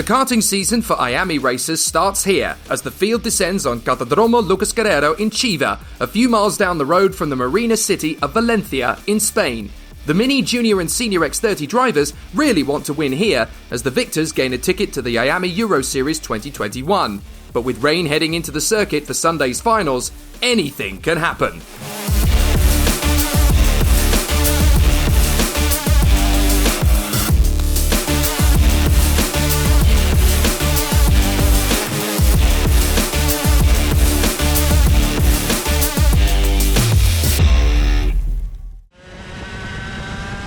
karting season for IAME racers starts here, as the field descends on Cartódromo Lucas Guerrero in Chiva, a few miles down the road from the marina city of Valencia in Spain. The Mini, Junior and Senior X30 drivers really want to win here, as the victors gain a ticket to the IAME Euro Series 2021. But with rain heading into the circuit for Sunday's finals, anything can happen.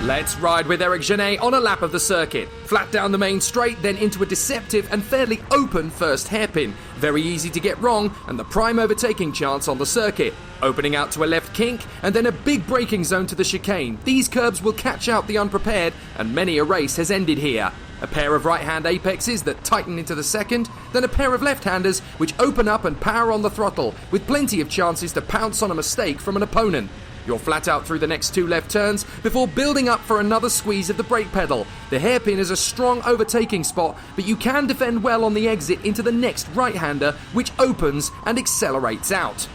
Let's ride with Eric Genet on a lap of the circuit. Flat down the main straight, then into a deceptive and fairly open first hairpin. Very easy to get wrong, and the prime overtaking chance on the circuit. Opening out to a left kink, and then a big braking zone to the chicane. These curbs will catch out the unprepared, and many a race has ended here. A pair of right-hand apexes that tighten into the second, then a pair of left-handers which open up and power on the throttle, with plenty of chances to pounce on a mistake from an opponent. You're flat out through the next two left turns before building up for another squeeze of the brake pedal. The hairpin is a strong overtaking spot, but you can defend well on the exit into the next right-hander, which opens and accelerates out.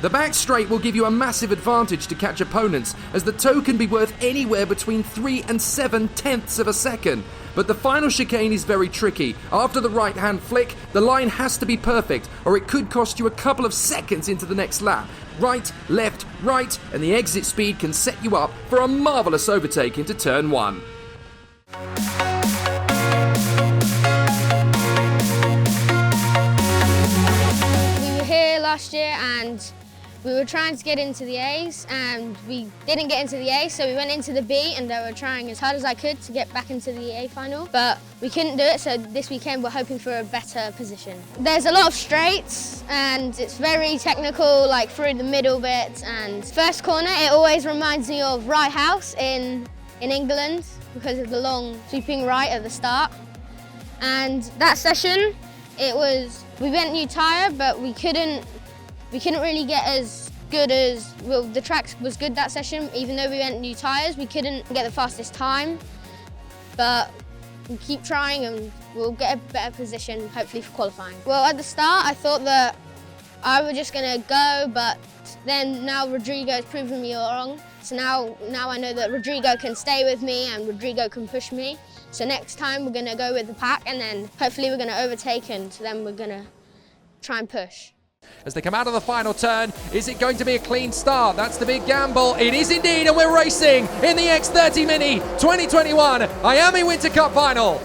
The back straight will give you a massive advantage to catch opponents, as the toe can be worth anywhere between 3 and 7/10 of a second. But the final chicane is very tricky. After the right-hand flick, the line has to be perfect, or it could cost you a couple of seconds into the next lap. Right, left, right, and the exit speed can set you up for a marvellous overtake into turn 1. We were here last year and we were trying to get into the A's, and we didn't get into the A, so we went into the B, and they were trying as hard as I could to get back into the A final, but we couldn't do it, so this weekend we're hoping for a better position. There's a lot of straights, and it's very technical, like through the middle bit, and first corner, it always reminds me of Rye House in England, because of the long sweeping right at the start. And that session, we went new tyre, but we couldn't really get as good as, well, the track was good that session. Even though we went new tyres, we couldn't get the fastest time. But we keep trying and we'll get a better position, hopefully for qualifying. Well, at the start, I thought that I was just gonna go, but then now Rodrigo's proven me wrong. So now I know that Rodrigo can stay with me and Rodrigo can push me. So next time we're gonna go with the pack, and then hopefully we're gonna overtake, and then we're gonna try and push. As they come out of the final turn, is it going to be a clean start? That's the big gamble. It is indeed, and we're racing in the X30 Mini 2021 IAME Winter Cup Final.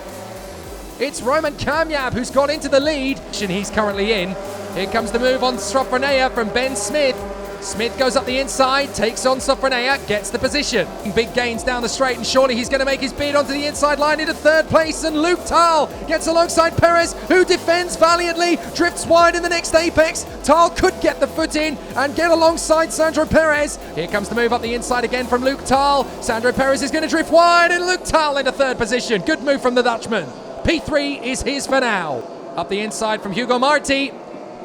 It's Roman Kamyab who's got into the lead, and he's currently in. Here comes the move on Sofronia from Ben Smith. Smith goes up the inside, takes on Sofronia, gets the position. Big gains down the straight, and surely he's going to make his bid onto the inside line into third place, and Luke Tal gets alongside Perez, who defends valiantly, drifts wide in the next apex. Tal could get the foot in and get alongside Sandro Perez. Here comes the move up the inside again from Luke Tal. Sandro Perez is going to drift wide, and Luke Tal into third position. Good move from the Dutchman. P3 is his for now. Up the inside from Hugo Marti.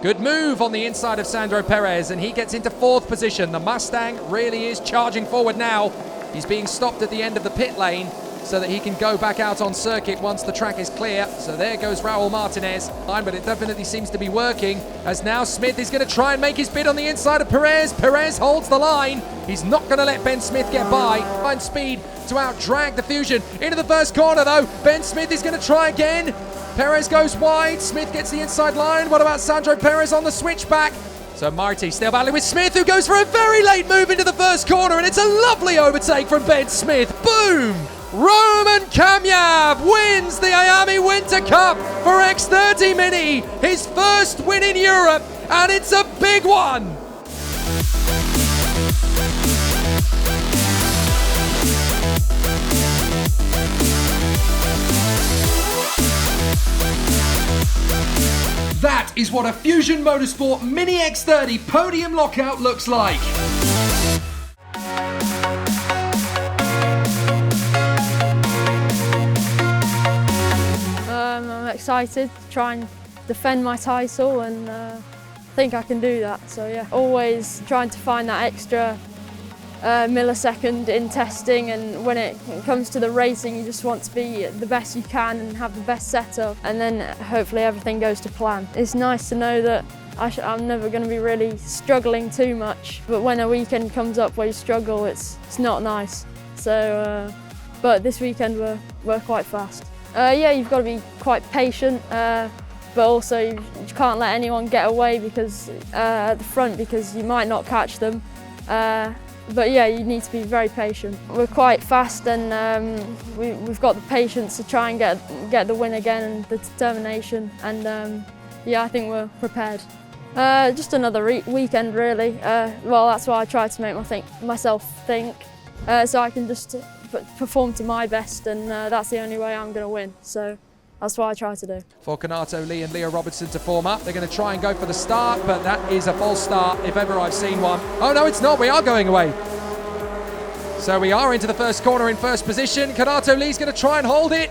Good move on the inside of Sandro Perez, and he gets into fourth position. The Mustang really is charging forward now. He's being stopped at the end of the pit lane so that he can go back out on circuit once the track is clear. So there goes Raul Martinez. But it definitely seems to be working, as now Smith is going to try and make his bid on the inside of Perez. Perez holds the line. He's not going to let Ben Smith get by. Find speed to out-drag the Fusion into the first corner, though. Ben Smith is going to try again. Perez goes wide, Smith gets the inside line. What about Sandro Perez on the switchback? So Marti still battling with Smith, who goes for a very late move into the first corner, and it's a lovely overtake from Ben Smith. Boom! Roman Kamyab wins the IAME Winter Cup for X30 Mini. His first win in Europe, and it's a big one! That is what a Fusion Motorsport Mini X30 podium lockout looks like. I'm excited to try and defend my title, and I think I can do that. So yeah, always trying to find that extra millisecond in testing, and when it comes to the racing you just want to be the best you can and have the best setup, and then hopefully everything goes to plan. It's nice to know that I'm never going to be really struggling too much, but when a weekend comes up where you struggle, it's not nice. So, but this weekend we're quite fast. Yeah, you've got to be quite patient, but also you can't let anyone get away because at the front, because you might not catch them. But yeah, you need to be very patient. We're quite fast, and we've got the patience to try and get the win again, and the determination. And yeah, I think we're prepared. Just another weekend, really. Well, that's why I try to make myself think, so I can just perform to my best, and that's the only way I'm going to win. So that's what I try to do. For Kanato Lee and Leo Robertson to form up, they're going to try and go for the start, but that is a false start if ever I've seen one. Oh no, it's not. We are going away. So we are into the first corner in first position. Kanato Lee's going to try and hold it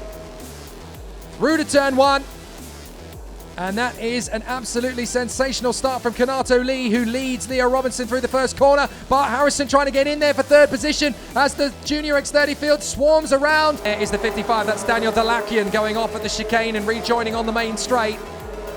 through to turn one. And that is an absolutely sensational start from Kanato Lee, who leads Leo Robinson through the first corner. Bart Harrison trying to get in there for third position as the Junior X30 field swarms around. There is the 55, that's Daniel Dalakian going off at the chicane and rejoining on the main straight.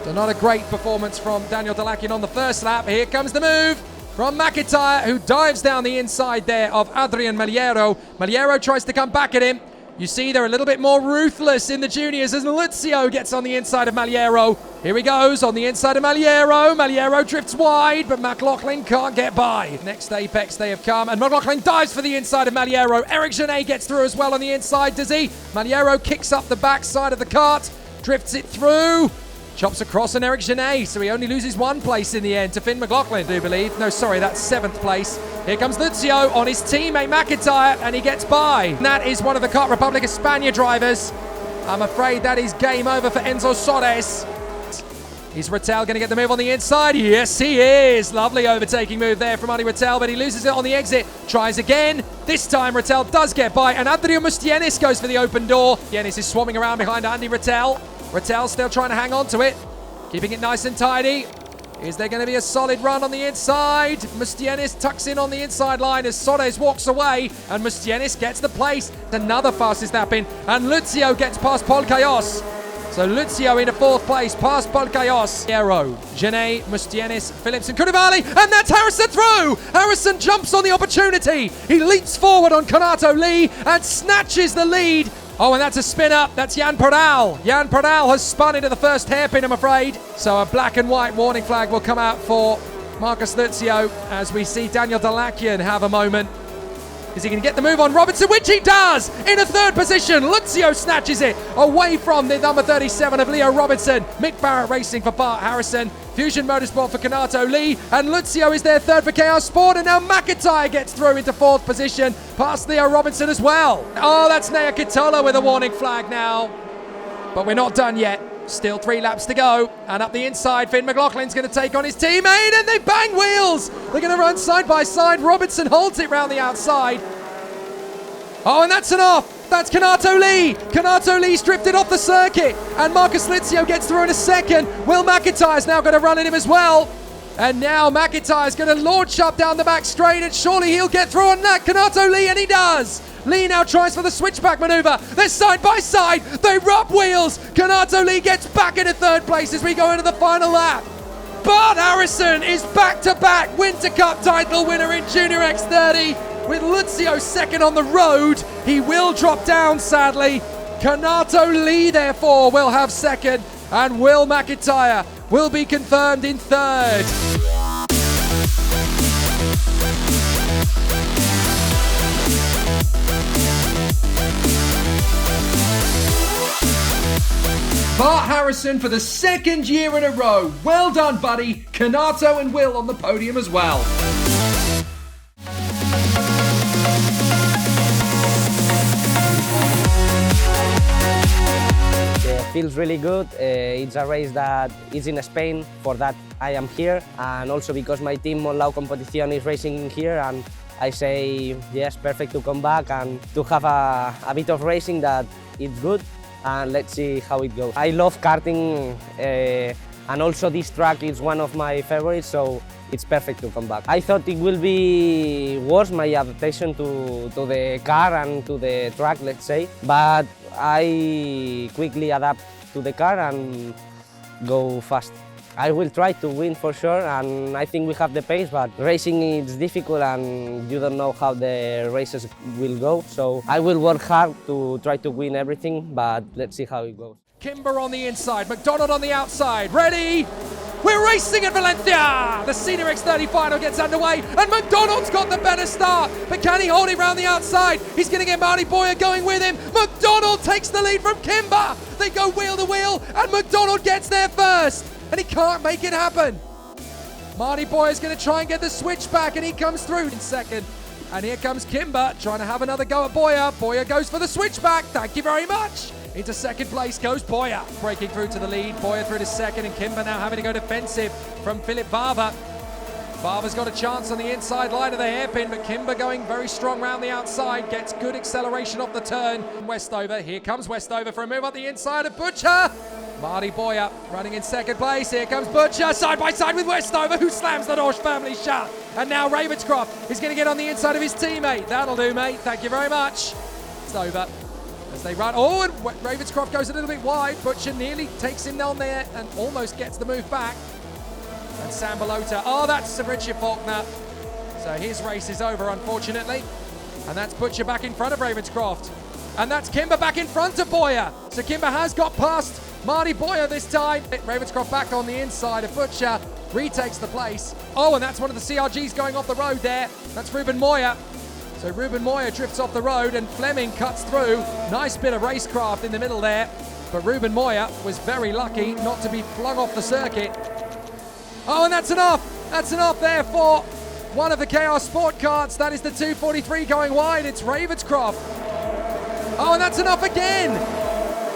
So not a great performance from Daniel Dalakian on the first lap. Here comes the move from McIntyre, who dives down the inside there of Adrian Maliero. Maliero tries to come back at him. You see they're a little bit more ruthless in the juniors as Luzio gets on the inside of Maliero. Here he goes on the inside of Maliero. Maliero drifts wide, but McLaughlin can't get by. Next apex they have come, and McLaughlin dives for the inside of Maliero. Eric Genet gets through as well on the inside, does he? Maliero kicks up the back side of the kart, drifts it through. Chops across on Eric Genet, so he only loses one place in the end to Finn McLaughlin, I do believe. No, sorry, that's 7th place. Here comes Luzio on his teammate McIntyre, and he gets by. And that is one of the Kart Republic España drivers. I'm afraid that is game over for Enzo Soares. Is Rattel going to get the move on the inside? Yes, he is. Lovely overtaking move there from Andy Rattel, but he loses it on the exit. Tries again. This time Rattel does get by, and Adrian Mustienis goes for the open door. Mustienis is swarming around behind Andy Rattel. Rattel still trying to hang on to it, keeping it nice and tidy. Is there going to be a solid run on the inside? Mustienis tucks in on the inside line as Soares walks away, and Mustienis gets the place. Another fastest lap in, and Luzio gets past Paul Cayos. So Luzio into 4th place, past Paul Cayos. Aero, Genet, Mustienis, Phillips and Koulibaly, and that's Harrison through! Harrison jumps on the opportunity. He leaps forward on Kanato Lee and snatches the lead. Oh, and that's a spin up. That's Jan Pradal. Jan Pradal has spun into the first hairpin, I'm afraid. So a black and white warning flag will come out for Marcus Luzio as we see Daniel Dalakian have a moment. Is he going to get the move on Robinson, which he does in a 3rd position. Luzio snatches it away from the number 37 of Leo Robinson. Mick Barrett racing for Bart Harrison. Fusion Motorsport for Kanato Lee, and Luzio is there 3rd for Chaos Sport, and now McIntyre gets through into 4th position, past Leo Robinson as well. Oh, that's Nea Kitola with a warning flag now. But we're not done yet. Still 3 laps to go, and up the inside, Finn McLaughlin's going to take on his teammate, and they bang wheels. They're going to run side by side. Robinson holds it round the outside. Oh, and that's an off. That's Kanato Lee. Kanato Lee's drifted off the circuit, and Marcus Luzio gets through in a second. Will McIntyre's now going to run in him as well. And now McIntyre's going to launch up down the back straight, and surely he'll get through on that Kanato Lee, and he does. Lee now tries for the switchback maneuver. They're side by side. They rub wheels. Kanato Lee gets back into 3rd place as we go into the final lap. Bart Harrison is back-to-back Winter Cup title winner in Junior X30. With Luzio 2nd on the road, he will drop down, sadly. Kanato Lee, therefore, will have 2nd, and Will McIntyre will be confirmed in 3rd. Bart Harrison for the 2nd year in a row. Well done, buddy. Kanato and Will on the podium as well. Feels really good. It's a race that is in Spain, for that I am here, and also because my team on Lau Competición is racing here, and I say yes, perfect to come back and to have a bit of racing that it's good, and let's see how it goes. I love karting And also this track is one of my favorites, so it's perfect to come back. I thought it will be worse, my adaptation to the car and to the track, let's say, but I quickly adapt to the car and go fast. I will try to win for sure, and I think we have the pace, but racing is difficult and you don't know how the races will go, so I will work hard to try to win everything, but let's see how it goes. Kimber on the inside, McDonald on the outside, ready? We're racing at Valencia! The Senior X30 final gets underway, and McDonald's got the better start, but can he hold it round the outside? He's going to get Marty Boyer going with him. McDonald takes the lead from Kimber. They go wheel to wheel, and McDonald gets there first, and he can't make it happen. Marty Boyer's going to try and get the switch back, and he comes through in second. And here comes Kimber, trying to have another go at Boyer. Boyer goes for the switchback. Thank you very much. Into second place goes Boyer, breaking through to the lead. Boyer through to second, and Kimber now having to go defensive from Philip Barber. Barber's got a chance on the inside line of the hairpin, but Kimber going very strong round the outside, gets good acceleration off the turn. Westover, here comes Westover for a move up the inside of Butcher. Marty Boyer running in second place. Here comes Butcher, side by side with Westover, who slams the Dorsch family shut. And now Ravenscroft is going to get on the inside of his teammate. That'll do, mate. Thank you very much. It's over. As they run, oh, and Ravenscroft goes a little bit wide. Butcher nearly takes him down there and almost gets the move back. And Sam Balota, oh, that's Richard Faulkner. So his race is over, unfortunately. And that's Butcher back in front of Ravenscroft. And that's Kimber back in front of Boyer. So Kimber has got past Marty Boyer this time. Ravenscroft back on the inside of Butcher, retakes the place. Oh, and that's one of the CRGs going off the road there. That's Ruben Moyer. So Ruben Moyer drifts off the road and Fleming cuts through. Nice bit of racecraft in the middle there. But Ruben Moyer was very lucky not to be flung off the circuit. Oh, and that's enough. That's enough there for one of the KR Sport carts. That is the 243 going wide. It's Ravenscroft. Oh, and that's enough again.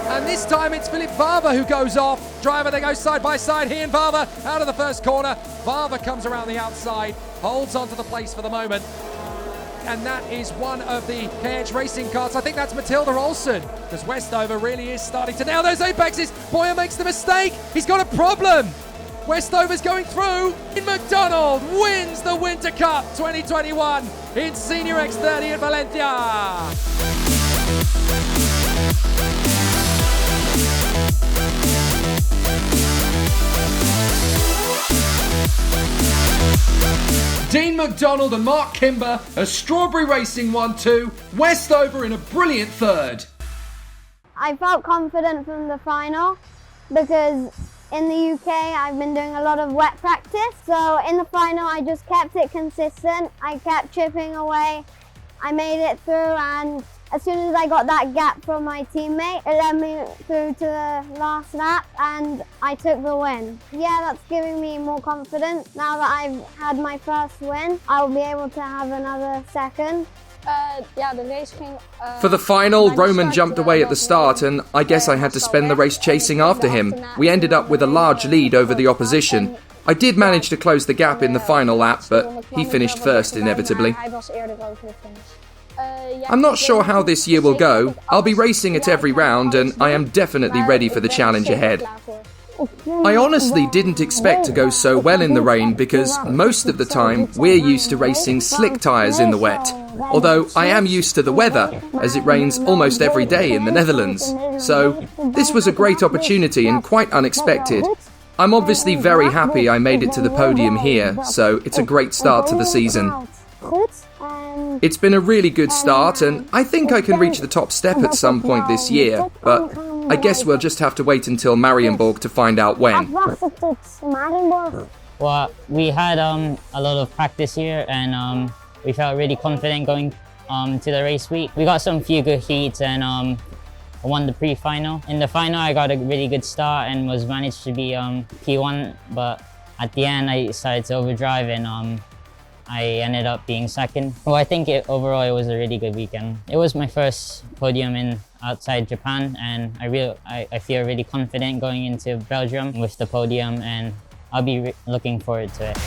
And this time it's Philip Varva who goes off. Driver, they go side by side. He and Varva out of the first corner. Varva comes around the outside, holds onto the place for the moment. And that is one of the KH Racing carts. I think that's Matilda Olsen, because Westover really is starting to nail those apexes. Boyer makes the mistake. He's got a problem. Westover's going through. McDonald wins the Winter Cup 2021 in Senior X30 at Valencia. Dean McDonald and Mark Kimber as Strawberry Racing 1-2, Westover in a brilliant third. I felt confident from the final because in the UK I've been doing a lot of wet practice. So in the final I just kept it consistent. I kept chipping away. I made it through, and as soon as I got that gap from my teammate, it led me through to the last lap and I took the win. Yeah, that's giving me more confidence. Now that I've had my first win, I'll be able to have another second. For the final, Roman jumped away at the start, and I guess I had to spend the race chasing after him. We ended up with a large lead over the opposition. I did manage to close the gap in the final lap, but he finished first inevitably. I'm not sure how this year will go. I'll be racing it every round, and I am definitely ready for the challenge ahead. I honestly didn't expect to go so well in the rain because most of the time we're used to racing slick tyres in the wet. Although I am used to the weather, as it rains almost every day in the Netherlands. So this was a great opportunity and quite unexpected. I'm obviously very happy I made it to the podium here, so it's a great start to the season. It's been a really good start, and I think I can reach the top step at some point this year, but I guess we'll just have to wait until Marienborg to find out when. Well, we had a lot of practice here, and we felt really confident going to the race week. We got some few good heats, and I won the pre-final. In the final, I got a really good start and was managed to be P1, but at the end, I decided to overdrive, and I ended up being second. Well, I think overall it was a really good weekend. It was my first podium outside Japan, and I feel really confident going into Belgium with the podium, and I'll be looking forward to it.